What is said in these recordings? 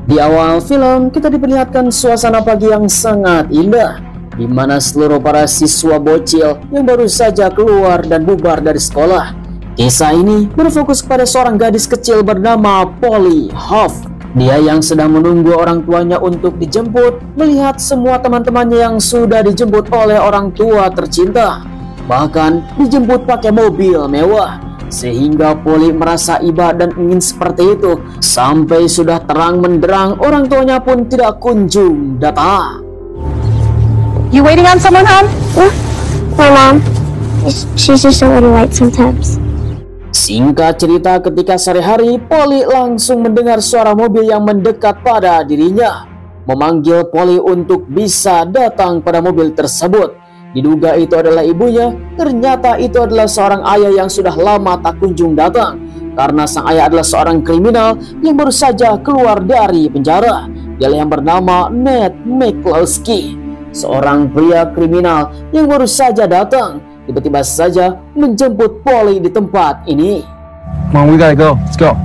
Di awal film, kita diperlihatkan suasana pagi yang sangat indah, di mana seluruh para siswa bocil yang baru saja keluar dan bubar dari sekolah. Kisah ini berfokus pada seorang gadis kecil bernama Polly Huff. Dia yang sedang menunggu orang tuanya untuk dijemput, melihat semua teman-temannya yang sudah dijemput oleh orang tua tercinta, bahkan dijemput pakai mobil mewah. Sehingga Polly merasa iba dan ingin seperti itu. Sampai sudah terang menderang, orang tuanya pun tidak kunjung datang. You waiting on someone, hon? My mom. She's just a little late sometimes. Singkat cerita, ketika sore hari, Polly langsung mendengar suara mobil yang mendekat pada dirinya, memanggil Polly untuk bisa datang pada mobil tersebut. Diduga itu adalah ibunya, ternyata itu adalah seorang ayah yang sudah lama tak kunjung datang. Karena sang ayah adalah seorang kriminal yang baru saja keluar dari penjara. Dia yang bernama Ned McCloskey, seorang pria kriminal yang baru saja datang, tiba-tiba saja menjemput Polly di tempat ini. Come on, we gotta go. Let's go.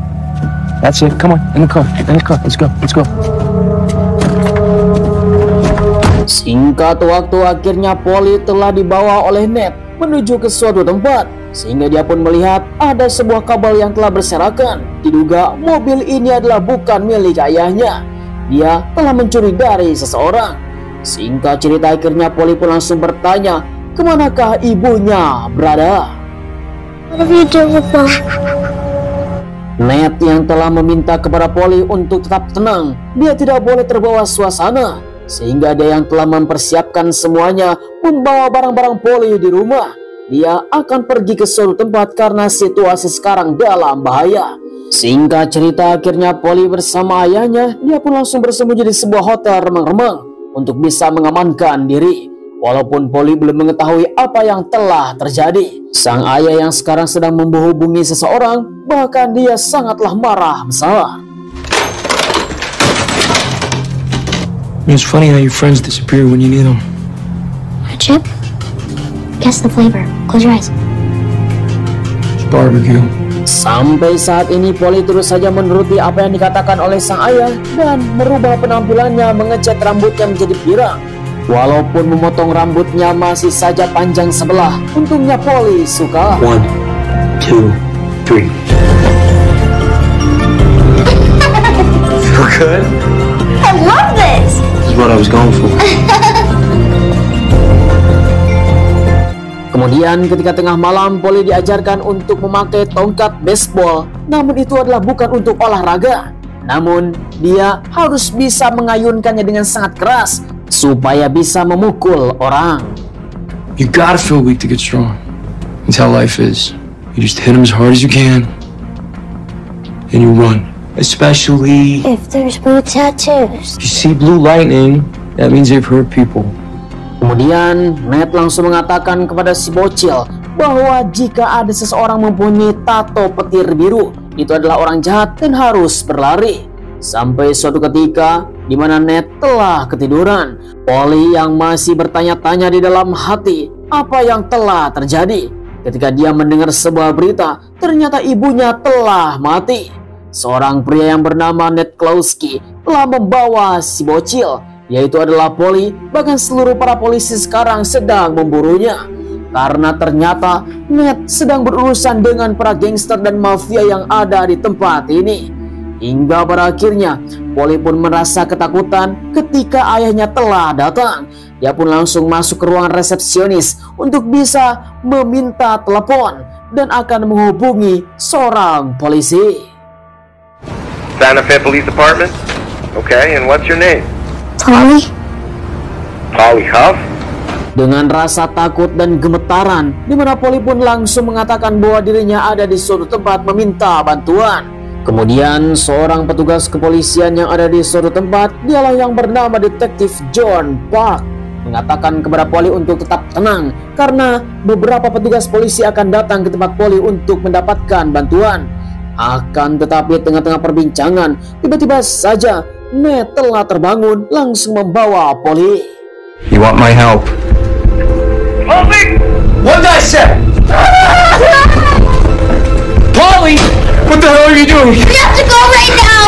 That's it. Come on, in the car. Let's go. Let's go. Singkat waktu, akhirnya Polly telah dibawa oleh Ned menuju ke suatu tempat, sehingga dia pun melihat ada sebuah kabel yang telah berserakan. Diduga mobil ini adalah bukan milik ayahnya. Dia telah mencuri dari seseorang. Singkat cerita, akhirnya Polly pun langsung bertanya, kemanakah ibunya berada? What have you done with mom? Ned yang telah meminta kepada Polly untuk tetap tenang, dia tidak boleh terbawa suasana, sehingga dia yang telah mempersiapkan semuanya, membawa barang-barang Polly di rumah. Dia akan pergi ke suatu tempat karena situasi sekarang dalam bahaya. Singkat cerita, akhirnya Polly bersama ayahnya, dia pun langsung bersembunyi di sebuah hotel remang-remang untuk bisa mengamankan diri. Walaupun Polly belum mengetahui apa yang telah terjadi, sang ayah yang sekarang sedang menghubungi seseorang, bahkan dia sangatlah marah besar. It's funny how your friends disappear when you need them. A chip? Guess the flavor. Close your eyes. It's barbecue. Sampai saat ini Polly terus saja menuruti apa yang dikatakan oleh sang ayah dan merubah penampilannya, mengecat rambutnya menjadi pirang. Walaupun memotong rambutnya masih saja panjang sebelah, untungnya Polly suka. 1, 2, 3. Feel good? I love this! This is what I was going for. Kemudian ketika tengah malam, Polly diajarkan untuk memakai tongkat baseball. Namun itu adalah bukan untuk olahraga. Namun dia harus bisa mengayunkannya dengan sangat keras supaya bisa memukul orang. You gotta feel weak to get strong. That's how life is. You just hit them as hard as you can, and you run. Especially If there's blue tattoos. if you see blue lightning, that means they've hurt people. Kemudian Ned langsung mengatakan kepada si bocil bahwa jika ada seseorang mempunyai tato petir biru, itu adalah orang jahat dan harus berlari. Sampai suatu ketika di mana Ned telah ketiduran, Polly yang masih bertanya-tanya di dalam hati apa yang telah terjadi ketika dia mendengar sebuah berita, ternyata ibunya telah mati. Seorang pria yang bernama Ned McCloskey telah membawa si bocil, yaitu adalah Polly. Bahkan seluruh para polisi sekarang sedang memburunya karena ternyata Ned sedang berurusan dengan para gangster dan mafia yang ada di tempat ini. Hingga pada akhirnya Polly pun merasa ketakutan ketika ayahnya telah datang. Dia pun langsung masuk ke ruangan resepsionis untuk bisa meminta telepon dan akan menghubungi seorang polisi. Santa Fe Police Department? Okay, and what's your name? Polly? Polly Huff? Dengan rasa takut dan gemetaran, di mana Polly pun langsung mengatakan bahwa dirinya ada di suatu tempat meminta bantuan. Kemudian seorang petugas kepolisian yang ada di suatu tempat, dialah yang bernama Detektif John Park, mengatakan kepada Polly untuk tetap tenang karena beberapa petugas polisi akan datang ke tempat Polly untuk mendapatkan bantuan. Akan tetapi tengah-tengah perbincangan, tiba-tiba saja Ned telah terbangun langsung membawa Polly. You want my help? What did I say? Polly! What the hell are you doing? We have to go right now!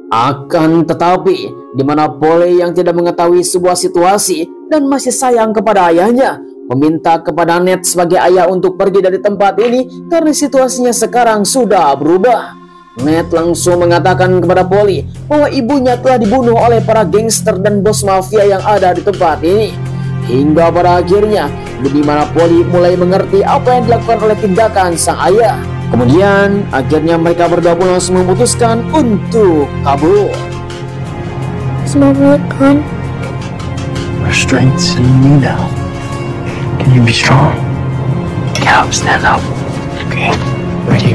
Akan tetapi, di mana Polly yang tidak mengetahui sebuah situasi dan masih sayang kepada ayahnya, meminta kepada Ned sebagai ayah untuk pergi dari tempat ini karena situasinya sekarang sudah berubah. Ned langsung mengatakan kepada Polly bahwa ibunya telah dibunuh oleh para gangster dan bos mafia yang ada di tempat ini. Hingga pada akhirnya, di mana Polly mulai mengerti apa yang dilakukan oleh tindakan sang ayah. Kemudian, akhirnya mereka berdua pun langsung memutuskan untuk kabur. Is my leg gone? Our strength's in you now. Can you be strong? Get up, stand up. Okay, ready.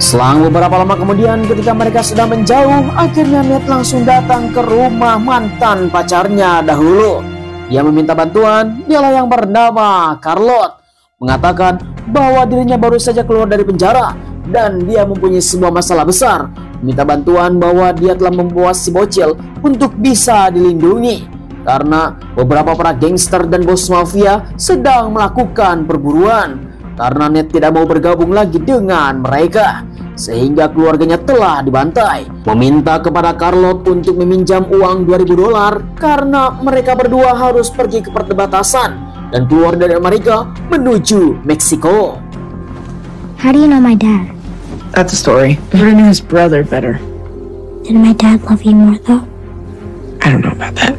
Selang beberapa lama kemudian, ketika mereka sedang menjauh, akhirnya Ned langsung datang ke rumah mantan pacarnya dahulu. Dia meminta bantuan, dialah yang bernama Charlotte, mengatakan bahwa dirinya baru saja keluar dari penjara dan dia mempunyai sebuah masalah besar. Minta bantuan bahwa dia telah membawa si bocil untuk bisa dilindungi karena beberapa para gangster dan bos mafia sedang melakukan perburuan. Karena Ned tidak mau bergabung lagi dengan mereka, sehingga keluarganya telah dibantai. Meminta kepada Charlotte untuk meminjam uang $2.000 karena mereka berdua harus pergi ke perbatasan dan keluar dari Amerika menuju Meksiko. How do you know my dad? That's a story. Everybody knew his brother better. Did my dad love you more though? I don't know about that.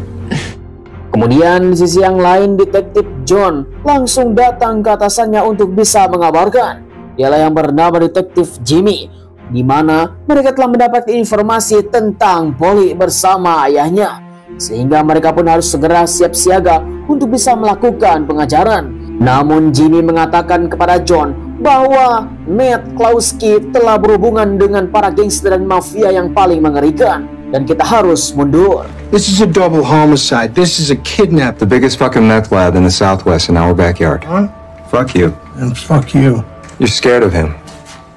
Kemudian di sisi yang lain, detektif John langsung datang ke atasannya untuk bisa mengabarkan. Dialah yang bernama detektif Jimmy, di mana mereka telah mendapat informasi tentang Polly bersama ayahnya, sehingga mereka pun harus segera siap siaga untuk bisa melakukan pengajaran. Namun Jimmy mengatakan kepada John bahwa Ned Klawski telah berhubungan dengan para gangster dan mafia yang paling mengerikan dan kita harus mundur. This is a double homicide. This is a kidnap. The biggest fucking meth lab in the Southwest in our backyard. Huh? Fuck you. And fuck you. You're scared of him.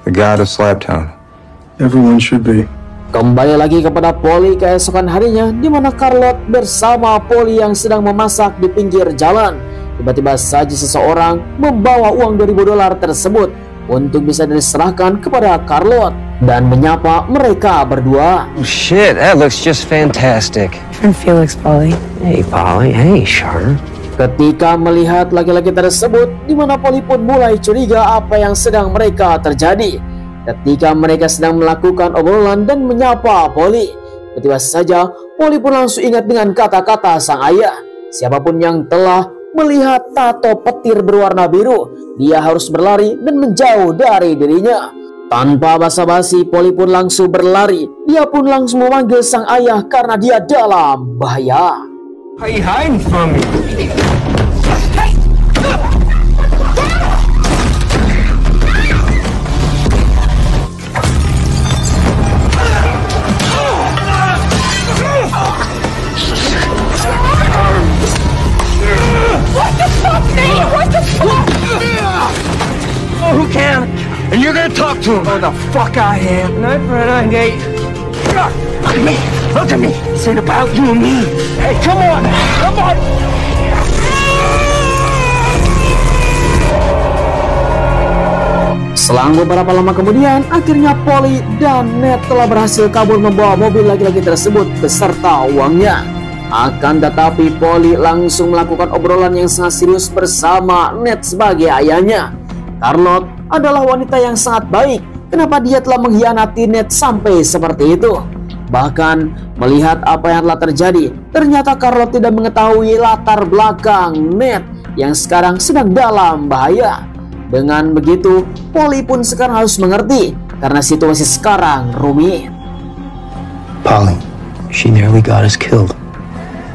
The god of Slabtown. Everyone should be. Kembali lagi kepada Polly keesokan harinya, di mana Charlotte bersama Polly yang sedang memasak di pinggir jalan. Tiba-tiba saja seseorang membawa uang $2.000 tersebut untuk bisa diserahkan kepada Charlotte dan menyapa mereka berdua. Oh, shit, that looks just fantastic. And Felix, Polly. Hey, Polly. Hey, Char. Ketika melihat laki-laki tersebut, di mana Polly pun mulai curiga apa yang sedang mereka terjadi. Ketika mereka sedang melakukan obrolan dan menyapa Polly, tiba-tiba saja Polly pun langsung ingat dengan kata-kata sang ayah. Siapapun yang telah melihat tato petir berwarna biru, dia harus berlari dan menjauh dari dirinya. Tanpa basa-basi, Polly pun langsung berlari. Dia pun langsung memanggil sang ayah karena dia dalam bahaya. How you hiding from me? Oh, who can? And you're gonna talk to him. Oh, the fuck I am. Night, Fred, Nate. Look at me. Look at me. This ain't about you and me. Hey, come on. Come on. Selang beberapa lama kemudian, akhirnya Polly dan Ned telah berhasil kabur membawa mobil laki-laki tersebut beserta uangnya. Akan tetapi Polly langsung melakukan obrolan yang sangat serius bersama Ned sebagai ayahnya. Charlotte adalah wanita yang sangat baik. Kenapa dia telah mengkhianati Ned sampai seperti itu? Bahkan melihat apa yang telah terjadi, ternyata Charlotte tidak mengetahui latar belakang Ned yang sekarang sedang dalam bahaya. Dengan begitu, Polly pun sekarang harus mengerti karena situasi sekarang rumit. Polly, she nearly got us killed.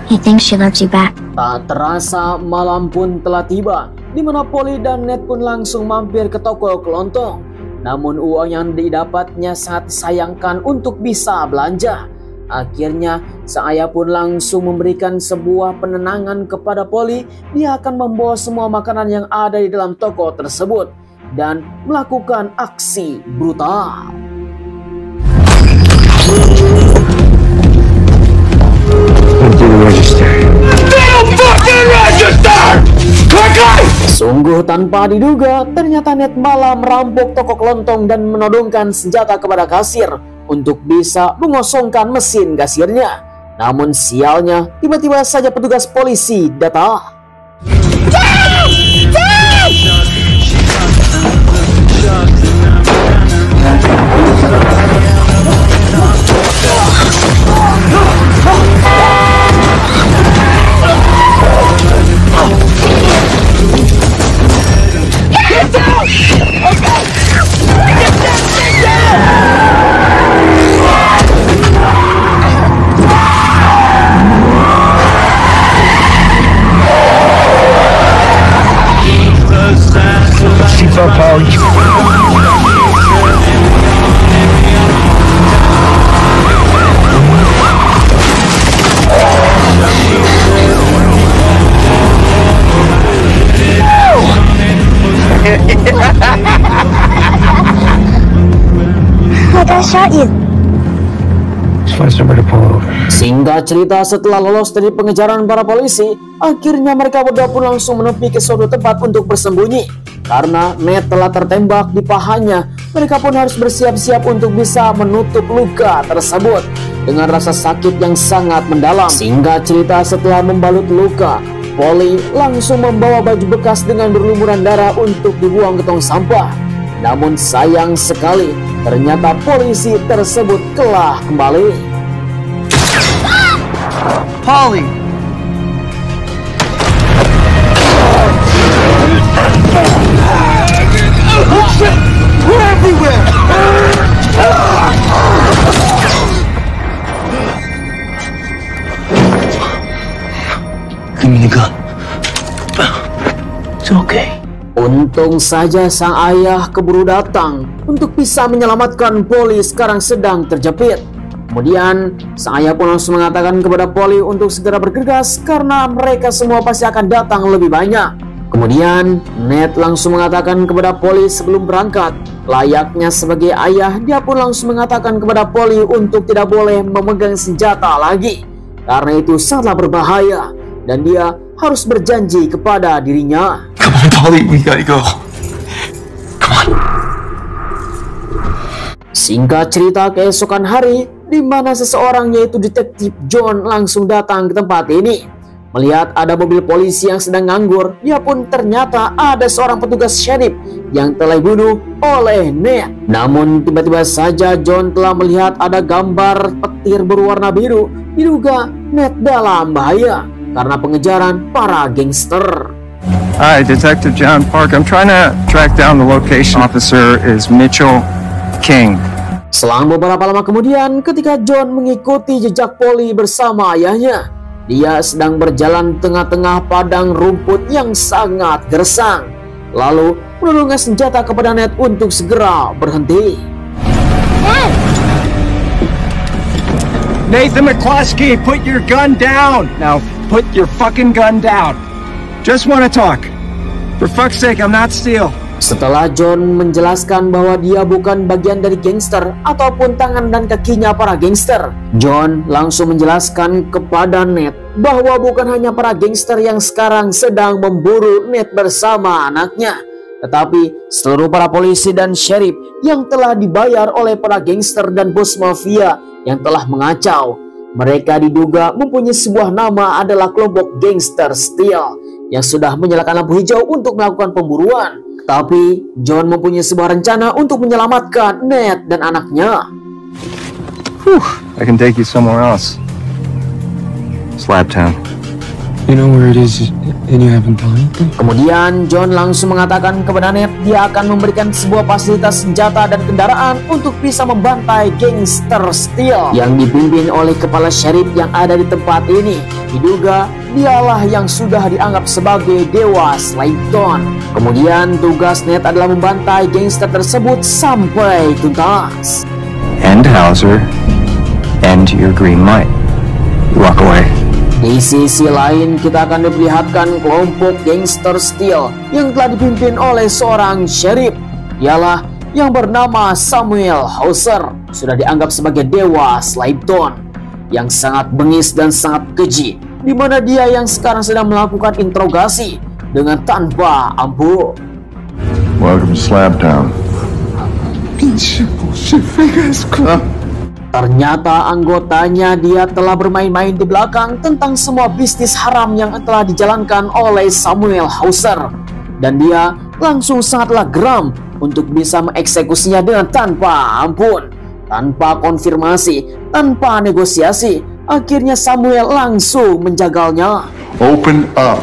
He thinks she loves you back. Tak terasa malam pun telah tiba, di mana Polly dan Ned pun langsung mampir ke toko kelontong. Namun uang yang didapatnya sangat disayangkan untuk bisa belanja. Akhirnya sang ayah pun langsung memberikan sebuah penenangan kepada Polly. Dia akan membawa semua makanan yang ada di dalam toko tersebut dan melakukan aksi brutal. register. They don't fucking register! Quickly! Sungguh tanpa diduga, ternyata Ned malah merampok toko kelontong dan menodongkan senjata kepada kasir untuk bisa mengosongkan mesin kasirnya. Namun sialnya, tiba-tiba saja petugas polisi datang. Seatbelt, Polly. Like I shot you. Just find somewhere to pull over. Singkat cerita, setelah lolos dari pengejaran para polisi, akhirnya mereka berdua pun langsung menepi ke suatu tempat untuk bersembunyi. Karena Ned telah tertembak di pahanya, mereka pun harus bersiap-siap untuk bisa menutup luka tersebut dengan rasa sakit yang sangat mendalam. Singkat cerita, setelah membalut luka, Polly langsung membawa baju bekas dengan berlumuran darah untuk dibuang ke tong sampah. Namun sayang sekali, ternyata polisi tersebut telah kembali. Polly! We're everywhere! Give me the gun. It's okay. Untung saja sang ayah keburu datang untuk bisa menyelamatkan Polly sekarang sedang terjepit. Kemudian sang ayah pun langsung mengatakan kepada Polly untuk segera bergegas karena mereka semua pasti akan datang lebih banyak. Kemudian Ned langsung mengatakan kepada Polly sebelum berangkat, layaknya sebagai ayah dia pun langsung mengatakan kepada Polly untuk tidak boleh memegang senjata lagi karena itu sangatlah berbahaya dan dia harus berjanji kepada dirinya. Come on, Polly, we gotta go. Come on. Singkat cerita, keesokan hari di mana seseorang yaitu detektif John langsung datang ke tempat ini. Melihat ada mobil polisi yang sedang nganggur, dia pun ternyata ada seorang petugas sheriff yang telah dibunuh oleh Ned. Namun tiba-tiba saja John telah melihat ada gambar petir berwarna biru. Diduga Ned dalam bahaya karena pengejaran para gangster. Hi, Detective John Park. I'm trying to track down the location. Officer is Mitchell King. Selang beberapa lama kemudian, ketika John mengikuti jejak Polly bersama ayahnya, dia sedang berjalan tengah-tengah padang rumput yang sangat gersang. Lalu menodongkan senjata kepada Ned untuk segera berhenti. Nathan McCluskey, put your gun down. Now, put your fucking gun down. Just want to talk. For fuck's sake, I'm not Steel. Setelah John menjelaskan bahwa dia bukan bagian dari gangster ataupun tangan dan kakinya para gangster, John langsung menjelaskan kepada Ned bahwa bukan hanya para gangster yang sekarang sedang memburu Ned bersama anaknya, tetapi seluruh para polisi dan sheriff yang telah dibayar oleh para gangster dan bos mafia yang telah mengacau. Mereka diduga mempunyai sebuah nama adalah kelompok gangster Steel yang sudah menyalakan lampu hijau untuk melakukan pemburuan. Tapi John mempunyai sebuah rencana untuk menyelamatkan Ned dan anaknya. I can take you somewhere else. Slabtown. You know where it is and you haven't done anything? Kemudian John langsung mengatakan kepada Ned dia akan memberikan sebuah fasilitas senjata dan kendaraan untuk bisa membantai gangster Steel yang dipimpin oleh kepala sheriff yang ada di tempat ini. Diduga dialah yang sudah dianggap sebagai dewa Slayton. Kemudian tugas Ned adalah membantai gangster tersebut sampai tuntas. End Hauser. End your green light. Walk away. Di sisi lain kita akan diperlihatkan kelompok gangster Steel yang telah dipimpin oleh seorang sheriff. Dialah yang bernama Samuel Hauser, sudah dianggap sebagai dewa Slayton yang sangat bengis dan sangat keji. di mana dia yang sekarang sedang melakukan interogasi dengan tanpa ampun. Welcome to Slabtown. Ternyata anggotanya dia telah bermain-main di belakang tentang semua bisnis haram yang telah dijalankan oleh Samuel Hauser. Dan dia langsung sangatlah geram untuk bisa mengeksekusinya dengan tanpa ampun. Tanpa konfirmasi, tanpa negosiasi, akhirnya Samuel langsung menjagalnya. Open up.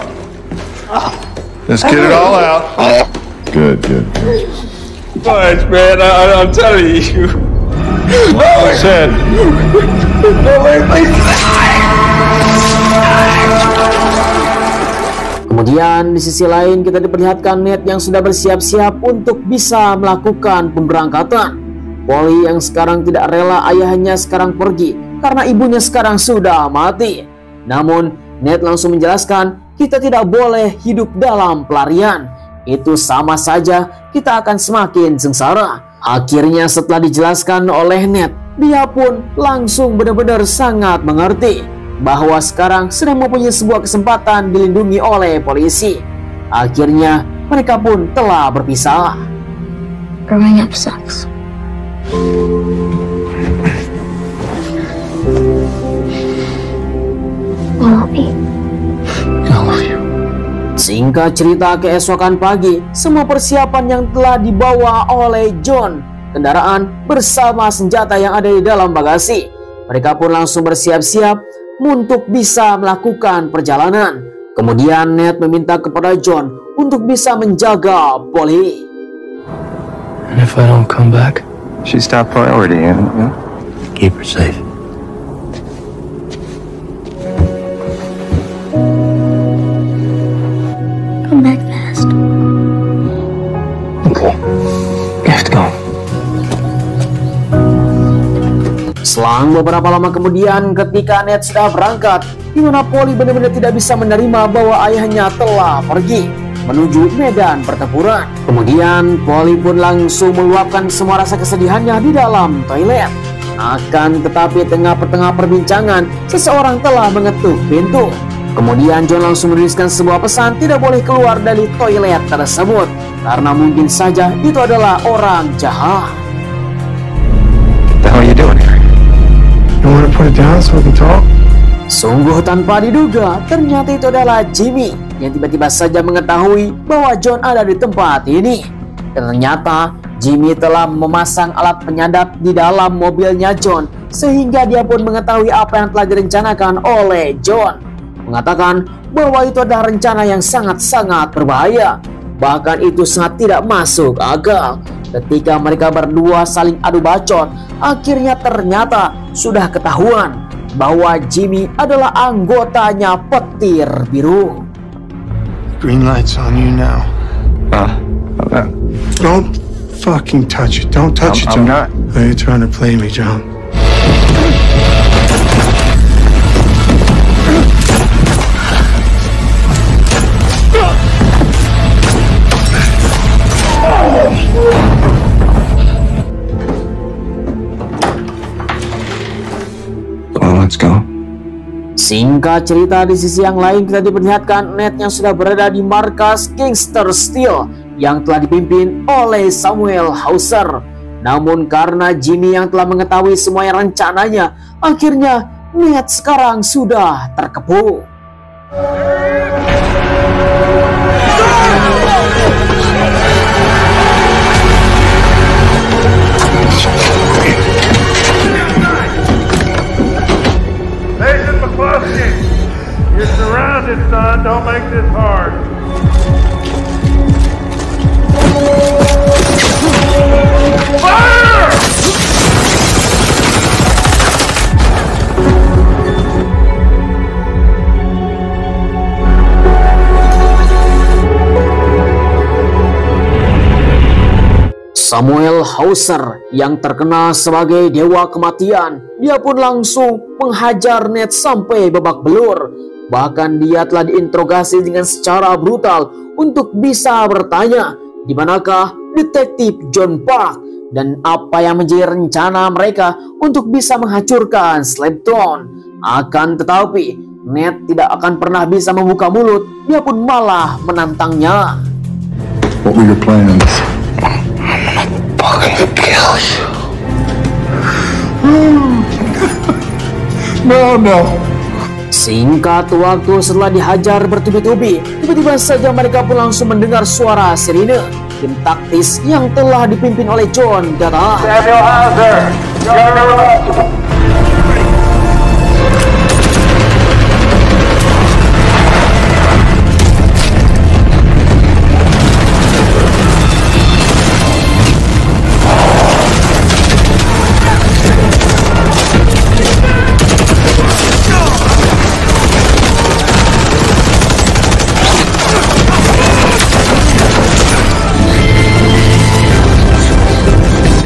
Let's get it all out. Good. Gosh, man, I'm telling you. Said. Kemudian di sisi lain kita diperlihatkan Ned yang sudah bersiap-siap untuk bisa melakukan pemberangkatan. Polly yang sekarang tidak rela ayahnya sekarang pergi karena ibunya sekarang sudah mati. Namun Ned langsung menjelaskan kita tidak boleh hidup dalam pelarian. Itu sama saja kita akan semakin sengsara. Akhirnya setelah dijelaskan oleh Ned, dia pun langsung benar-benar sangat mengerti bahwa sekarang sedang mempunyai sebuah kesempatan dilindungi oleh polisi. Akhirnya mereka pun telah berpisah. Growing up sucks. I love you. I love you. Singkat cerita, keesokan pagi, semua persiapan yang telah dibawa oleh John, kendaraan bersama senjata yang ada di dalam bagasi, mereka pun langsung bersiap-siap untuk bisa melakukan perjalanan. Kemudian Ned meminta kepada John untuk bisa menjaga Polly. And if I don't come back? She's top priority, yeah? Keep her safe. Come back fast. Okay. You have to go. Selang beberapa lama kemudian, ketika Ned sudah berangkat, di mana Polly benar-benar tidak bisa menerima bahwa ayahnya telah pergi menuju medan pertempuran. Kemudian Polly pun langsung meluapkan semua rasa kesedihannya di dalam toilet. Akan tetapi tengah perbincangan, seseorang telah mengetuk pintu. Kemudian John langsung menuliskan sebuah pesan tidak boleh keluar dari toilet tersebut karena mungkin saja itu adalah orang jahat. What the hell are you doing here? You want to put it down so we can talk? Sungguh tanpa diduga, ternyata itu adalah Jimmy yang tiba-tiba saja mengetahui bahwa John ada di tempat ini. Ternyata Jimmy telah memasang alat penyadap di dalam mobilnya John, sehingga dia pun mengetahui apa yang telah direncanakan oleh John. Mengatakan bahwa itu adalah rencana yang sangat-sangat berbahaya. Bahkan itu sangat tidak masuk akal. Ketika mereka berdua saling adu bacot, akhirnya ternyata sudah ketahuan bahwa Jimmy adalah anggotanya Petir Biru. Green light's on you now. Don't fucking touch it. Don't touch it, John. I'm not. Are you trying to play me, John? Let's go. Singkat cerita, di sisi yang lain kita diperlihatkan Ned yang sudah berada di markas Gangster Steel yang telah dipimpin oleh Samuel Hauser. Namun karena Jimmy yang telah mengetahui semua rencananya, akhirnya Ned sekarang sudah terkepung. Nathan McCluskey, you're surrounded, son. Don't make this hard. Fire! Samuel Hauser yang terkenal sebagai dewa kematian, dia pun langsung menghajar Ned sampai babak belur. Bahkan dia telah diinterogasi dengan secara brutal untuk bisa bertanya di manakah detektif John Park dan apa yang menjadi rencana mereka untuk bisa menghancurkan Slabtown. Akan tetapi Ned tidak akan pernah bisa membuka mulut. Dia pun malah menantangnya. What were your plans? Fucking kill you. No. Singkat waktu setelah dihajar bertubi-tubi, tiba-tiba saja mereka pun langsung mendengar suara sirine. Tim taktis yang telah dipimpin oleh John datang. Samuel Hauser, you're up.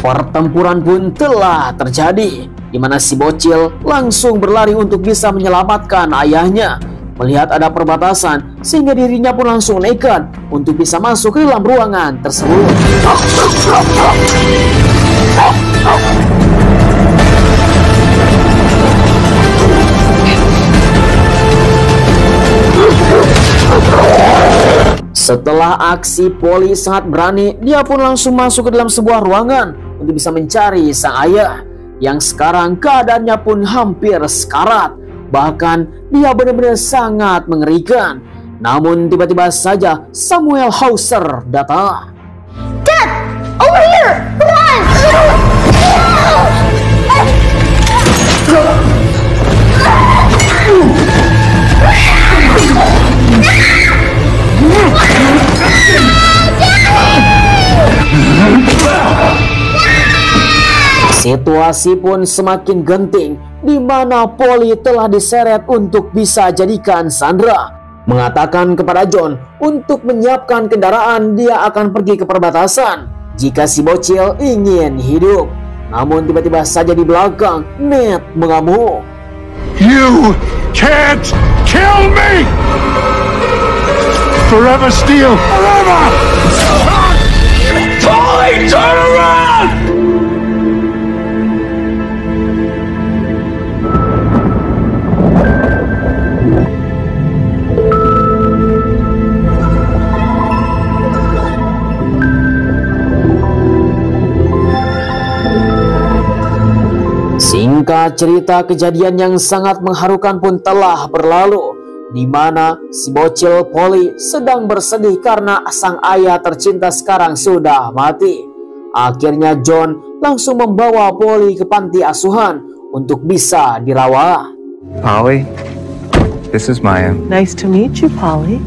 Pertempuran pun telah terjadi, di mana si bocil langsung berlari untuk bisa menyelamatkan ayahnya. Melihat ada perbatasan, sehingga dirinya pun langsung nekat untuk bisa masuk ke dalam ruangan tersebut. Setelah aksi Polly sangat berani, dia pun langsung masuk ke dalam sebuah ruangan untuk bisa mencari sang ayah yang sekarang keadaannya pun hampir sekarat. Bahkan dia benar-benar sangat mengerikan. Namun tiba-tiba saja Samuel Hauser datang. Dad! Over here! Come on! Situasi pun semakin genting, di mana Polly telah diseret untuk bisa jadikan sandera. Mengatakan kepada John untuk menyiapkan kendaraan, dia akan pergi ke perbatasan jika si bocil ingin hidup. Namun tiba-tiba saja di belakang Ned mengamuk. You can't kill me! Forever Steel! Forever! Polly, turn around! Singkat cerita, kejadian yang sangat mengharukan pun telah berlalu, di mana si bocil Polly sedang bersedih karena sang ayah tercinta sekarang sudah mati. Akhirnya John langsung membawa Polly ke panti asuhan untuk bisa dirawat. Polly, this is Maya. Nice to meet you, Polly.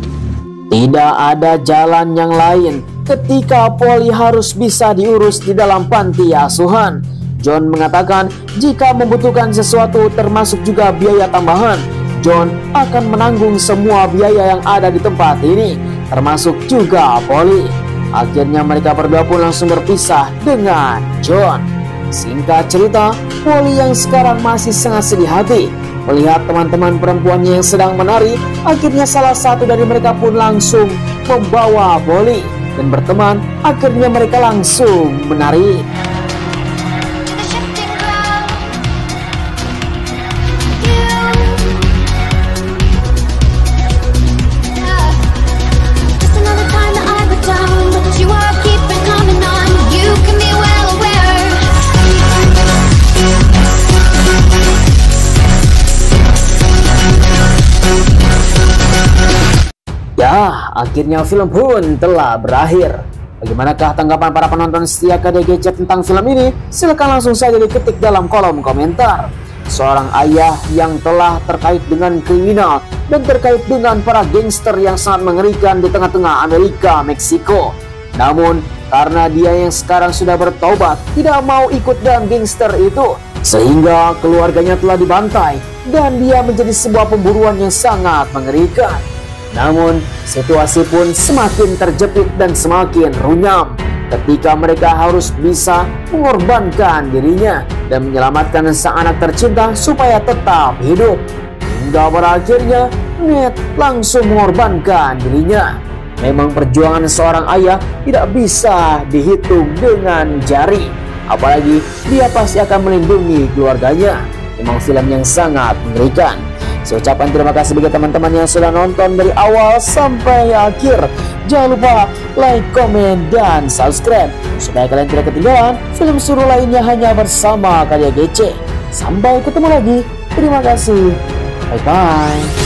Tidak ada jalan yang lain ketika Polly harus bisa diurus di dalam panti asuhan. John mengatakan jika membutuhkan sesuatu termasuk juga biaya tambahan, John akan menanggung semua biaya yang ada di tempat ini, termasuk juga Polly. Akhirnya mereka berdua pun langsung berpisah dengan John. Singkat cerita, Polly yang sekarang masih sangat sedih hati melihat teman-teman perempuannya yang sedang menari. Akhirnya salah satu dari mereka pun langsung membawa Polly dan berteman. Akhirnya mereka langsung menari. Ya, akhirnya film pun telah berakhir. Bagaimanakah tanggapan para penonton setia KDGC tentang film ini? Silahkan langsung saja diketik dalam kolom komentar. Seorang ayah yang telah terkait dengan kriminal dan terkait dengan para gangster yang sangat mengerikan di tengah-tengah Amerika, Meksiko. Namun, karena dia yang sekarang sudah bertobat, tidak mau ikut dalam gangster itu, sehingga keluarganya telah dibantai dan dia menjadi sebuah pemburuan yang sangat mengerikan. Namun, situasi pun semakin terjepit dan semakin runyam ketika mereka harus bisa mengorbankan dirinya dan menyelamatkan sang anak tercinta supaya tetap hidup. Hingga pada akhirnya, Ned langsung mengorbankan dirinya. Memang perjuangan seorang ayah tidak bisa dihitung dengan jari. Apalagi dia pasti akan melindungi keluarganya. Memang film yang sangat mengerikan. Saya ucapkan terima kasih bagi teman-teman yang sudah nonton dari awal sampai akhir. Jangan lupa like, komen, dan subscribe supaya kalian tidak ketinggalan film seru lainnya hanya bersama Karya GC. Sampai ketemu lagi. Terima kasih. Bye-bye.